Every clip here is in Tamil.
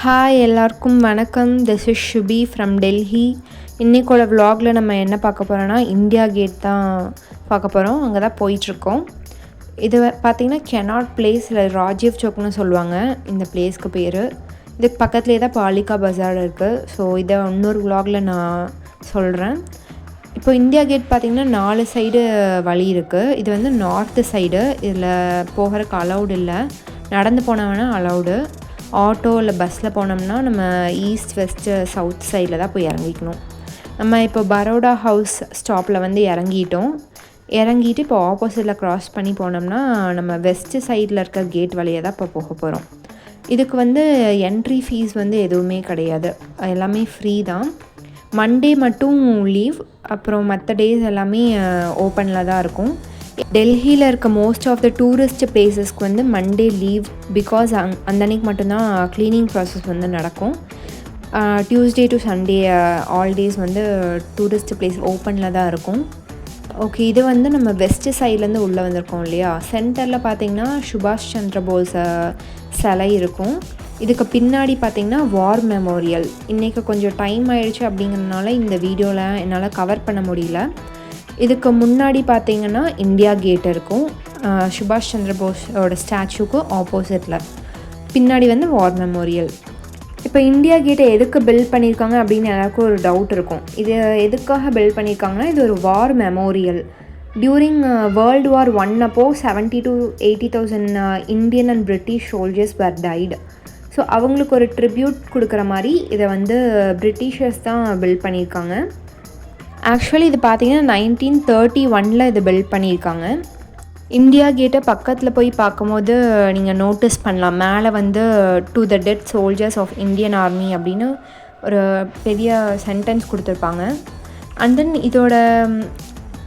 ஹாய் எல்லாருக்கும் வணக்கம். This is Shubhi from Delhi. இன்றைக்கோட விலாகில் நம்ம என்ன பார்க்க போகிறோன்னா இந்தியா கேட் தான் பார்க்க போகிறோம். அங்கே தான் போயிட்டுருக்கோம். இது பார்த்திங்கன்னா கெனாட் பிளேஸ் இல்லை ராஜீவ் சௌக்னு சொல்லுவாங்க இந்த பிளேஸ்க்கு பேர். இதுக்கு பக்கத்துலேயே தான் பாலிகா பஜார் இருக்குது. ஸோ இதை இன்னொரு விலாகில் நான் சொல்கிறேன். இப்போ இந்தியா கேட் பார்த்திங்கன்னா 4 சைடு வழி இருக்குது. இது வந்து நார்த்து சைடு. இதில் போகிறதுக்கு அலௌடு இல்லை. நடந்து போனவனா அலௌடு. ஆட்டோ இல்லை பஸ்ஸில் போனோம்னா நம்ம ஈஸ்ட் வெஸ்ட்டு சவுத் சைடில் தான் போய் இறங்கிக்கணும். நம்ம இப்போ பரோடா ஹவுஸ் ஸ்டாப்பில் வந்து இறங்கிட்டு இப்போ ஆப்போசிட்டில் க்ராஸ் பண்ணி போனோம்னா நம்ம வெஸ்ட்டு சைடில் இருக்க கேட் வழியாக தான் இப்போ போக போகிறோம். இதுக்கு வந்து என்ட்ரி ஃபீஸ் வந்து எதுவுமே கிடையாது, எல்லாமே ஃப்ரீ தான். மண்டே மட்டும் லீவ், அப்புறம் மற்ற டேஸ் எல்லாமே ஓப்பனில் தான் இருக்கும். டெல்லியில் இருக்க மோஸ்ட் ஆஃப் த டூரிஸ்ட் பிளேஸஸ்க்கு வந்து மண்டே லீவ். பிகாஸ் அந்த அன்றைக்கி மட்டும்தான் க்ளீனிங் ப்ராசஸ் வந்து நடக்கும். Tuesday to Sunday all days வந்து டூரிஸ்ட் பிளேஸ் ஓப்பனில் தான் இருக்கும். ஓகே, இது வந்து நம்ம வெஸ்ட்டு சைட்லேருந்து உள்ளே வந்திருக்கோம் இல்லையா. சென்டரில் பார்த்திங்கன்னா சுபாஷ் சந்திர போஸ் சிலை இருக்கும். இதுக்கு பின்னாடி பார்த்திங்கன்னா வார் மெமோரியல். இன்றைக்கி கொஞ்சம் டைம் ஆயிடுச்சு அப்படிங்கிறதுனால இந்த வீடியோவில் என்னால் கவர் பண்ண முடியல. இதுக்கு முன்னாடி பார்த்திங்கன்னா இந்தியா கேட் இருக்கும், சுபாஷ் சந்திர போஸோட ஸ்டாச்சுக்கு ஆப்போசிட்டில். பின்னாடி வந்து வார் மெமோரியல். இப்போ இந்தியா கேட்டை எதுக்கு பில்ட் பண்ணியிருக்காங்க அப்படின்னு எல்லாருக்கும் ஒரு டவுட் இருக்கும். இது எதுக்காக பில்ட் பண்ணியிருக்காங்கன்னா, இது ஒரு war memorial. During world war 1 அப்போ 70,000 to 80,000 Indian and British soldiers were died. So அவங்களுக்கு ஒரு ட்ரிபியூட் கொடுக்குற மாதிரி இதை வந்து பிரிட்டிஷர்ஸ் தான் பில்ட் பண்ணியிருக்காங்க. ஆக்சுவலி இது பார்த்திங்கன்னா 1931 இது பில்ட் பண்ணியிருக்காங்க. இந்தியா கேட்டை பக்கத்தில் போய் பார்க்கும்போது நீங்கள் நோட்டீஸ் பண்ணலாம், மேலே வந்து to the dead soldiers of Indian army அப்படின்னு ஒரு பெரிய சென்டென்ஸ் கொடுத்துருப்பாங்க. அண்ட் தென் இதோட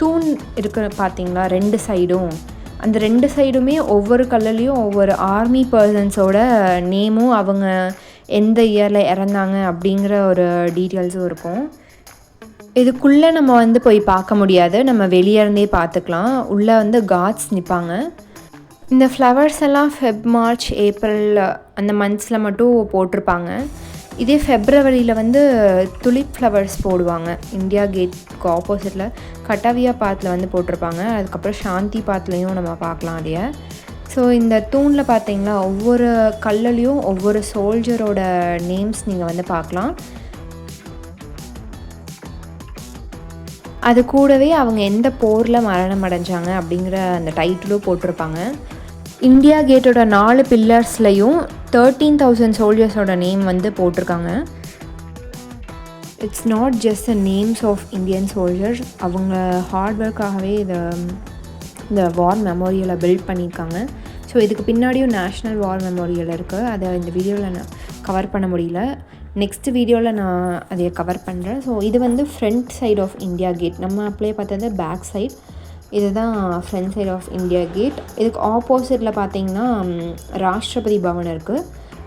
தூண் இருக்கிற பார்த்திங்களா 2 சைடும், அந்த 2 சைடுமே ஒவ்வொரு கல்லுலேயும் ஒவ்வொரு ஆர்மி பர்சன்ஸோட நேமும் அவங்க எந்த இயரில் இறந்தாங்க அப்படிங்கிற ஒரு டீட்டெயில்ஸும் இருக்கும். இதுக்குள்ளே நம்ம வந்து போய் பார்க்க முடியாது, நம்ம வெளியே இருந்தே பார்த்துக்கலாம். உள்ளே வந்து கார்ட்ஸ் நிற்பாங்க. இந்த ஃப்ளவர்ஸ் எல்லாம் மார்ச் ஏப்ரல் அந்த மந்த்ஸில் மட்டும் போட்டிருப்பாங்க. இதே ஃபெப்ரவரியில் வந்து துலிப் ஃப்ளவர்ஸ் போடுவாங்க. இந்தியா கேட்க்கு ஆப்போசிட்டில் கட்டாவியா பாத்தில் வந்து போட்டிருப்பாங்க. அதுக்கப்புறம் சாந்தி பாத்லேயும் நம்ம பார்க்கலாம் அதைய. ஸோ இந்த தூணில் பார்த்திங்கன்னா ஒவ்வொரு கல்லுலேயும் ஒவ்வொரு சோல்ஜரோட நேம்ஸ் நீங்கள் வந்து பார்க்கலாம். அது கூடவே அவங்க எந்த போரில் மரணம் அடைஞ்சாங்க அப்படிங்கிற அந்த டைட்டிலும் போட்டிருப்பாங்க. இந்தியா கேட்டோட 4 பில்லர்ஸ்லையும் 13,000 சோல்ஜர்ஸோட நேம் வந்து போட்டிருக்காங்க. It's not just the names of Indian soldiers. அவங்க ஹார்ட் ஒர்க்காகவே இந்த வார் மெமோரியலை பில்ட் பண்ணியிருக்காங்க. ஸோ இதுக்கு பின்னாடியும் நேஷ்னல் வார் மெமோரியல் இருக்குது. அதை இந்த வீடியோவில் நான் கவர் பண்ண முடியல. நெக்ஸ்ட் வீடியோவில் நான் அதை கவர் பண்ணுறேன். ஸோ இது வந்து front side of India Gate. நம்ம அப்படியே பார்த்தது பேக் சைட். இதுதான் front side of India Gate. இதுக்கு ஆப்போசிட்டில் பார்த்திங்கன்னா ராஷ்டிரபதி பவன் இருக்குது.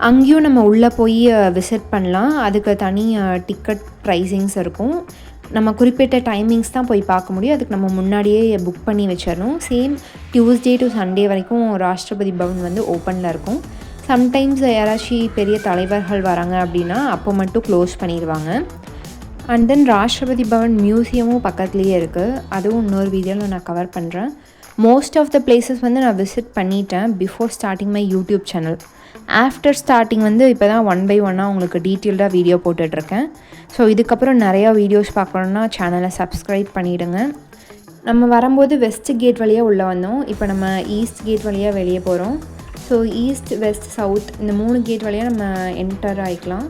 அங்கேயும் நம்ம உள்ளே போய் விசிட் பண்ணலாம். அதுக்கு தனி டிக்கெட் ப்ரைஸிங்ஸ் இருக்கும். நம்ம குறிப்பிட்ட டைமிங்ஸ் தான் போய் பார்க்க முடியும். அதுக்கு நம்ம முன்னாடியே புக் பண்ணி வச்சிடணும். சேம் டியூஸ்டே டு சண்டே வரைக்கும் ராஷ்டிரபதி பவன் வந்து ஓப்பனில் இருக்கும். சம்டைம்ஸ் யாராச்சும் பெரிய தலைவர்கள் வராங்க அப்படின்னா அப்போ மட்டும் க்ளோஸ் பண்ணிடுவாங்க. அண்ட் தென் ராஷ்டிரபதி பவன் மியூசியமும் பக்கத்துலேயே இருக்குது. அதுவும் இன்னொரு வீடியோவில் நான் கவர் பண்ணுறேன். மோஸ்ட் ஆஃப் த பிளேசஸ் வந்து நான் விசிட் பண்ணிட்டேன் before starting my YouTube channel. After starting வந்து இப்போ தான் 1 by 1 உங்களுக்கு டீட்டெயில்டாக வீடியோ போட்டுட்ருக்கேன். ஸோ இதுக்கப்புறம் நிறையா வீடியோஸ் பார்க்கணுன்னா சேனலை சப்ஸ்கிரைப் பண்ணிவிடுங்க. நம்ம வரும்போது வெஸ்ட் கேட் வழியாக உள்ளே வந்தோம். இப்போ நம்ம ஈஸ்ட் கேட் வழியாக வெளியே போகிறோம். ஸோ ஈஸ்ட் வெஸ்ட் சவுத் இந்த 3 கேட் வழியாக நம்ம என்டர் ஆகிக்கலாம்.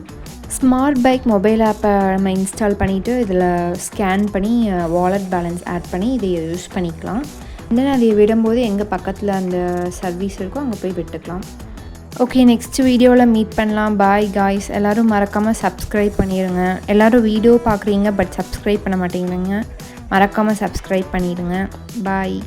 ஸ்மார்ட் பைக் மொபைல் ஆப்பை நம்ம இன்ஸ்டால் பண்ணிவிட்டு இதில் ஸ்கேன் பண்ணி வாலெட் பேலன்ஸ் ஆட் பண்ணி இதை யூஸ் பண்ணிக்கலாம். தென் அதை விடும்போது எங்கள் பக்கத்தில் அந்த சர்வீஸ் இருக்கோ அங்கே போய் விட்டுக்கலாம். ஓகே, நெக்ஸ்ட் வீடியோவில் மீட் பண்ணலாம். Bye guys. எல்லோரும் மறக்காமல் சப்ஸ்கிரைப் பண்ணிடுங்க. எல்லோரும் வீடியோ பார்க்குறீங்க பட் சப்ஸ்கிரைப் பண்ண மாட்டேங்கிறீங்க. மறக்காமல் சப்ஸ்கிரைப் பண்ணிவிடுங்க. பாய்.